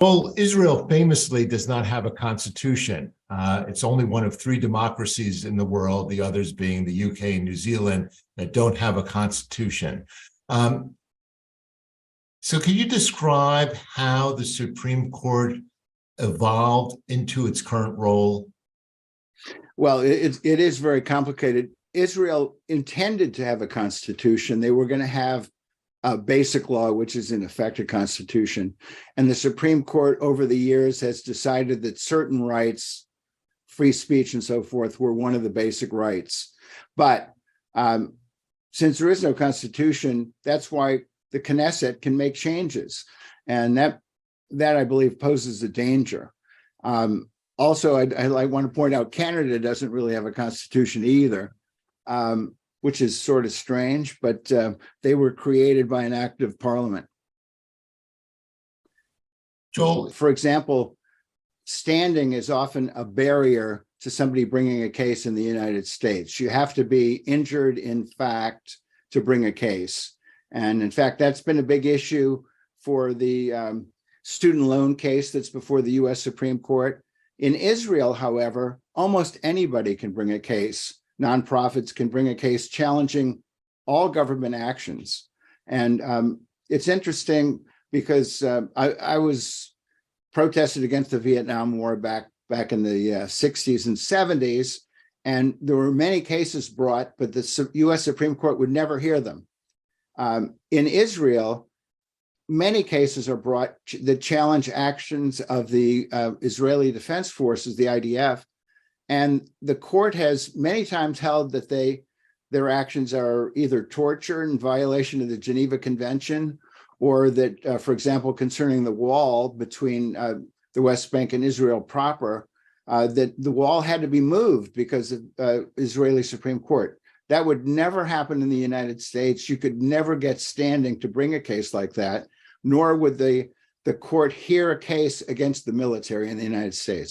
Well, Israel famously does not have a constitution. It's only one of three democracies in the world, the others being the UK and New Zealand, that don't have a constitution. So can you describe how the Supreme Court evolved into its current role? Well, it is very complicated. Israel intended to have a constitution. They were going to have a basic law, which is in effect a constitution. And the Supreme Court over the years has decided that certain rights, free speech and so forth, were one of the basic rights. But since there is no constitution, that's why the Knesset can make changes. And that I believe poses a danger. Also, I want to point out Canada doesn't really have a constitution either, which is sort of strange, but they were created by an act of parliament. Joel, for example, standing is often a barrier to somebody bringing a case in the United States. You have to be injured in fact to bring a case. And in fact, that's been a big issue for the student loan case that's before the US Supreme Court. In Israel, however, almost anybody can bring a case. Nonprofits can bring a case challenging all government actions. And it's interesting because I was protested against the Vietnam War back in the 60s and 70s, and there were many cases brought, but the US Supreme Court would never hear them. In Israel, many cases are brought that challenge actions of the Israeli Defense Forces, the IDF, and the court has many times held that their actions are either torture in violation of the Geneva Convention, or that, for example, concerning the wall between the West Bank and Israel proper, that the wall had to be moved because of Israeli Supreme Court. That would never happen in the United States. You could never get standing to bring a case like that, nor would the court hear a case against the military in the United States.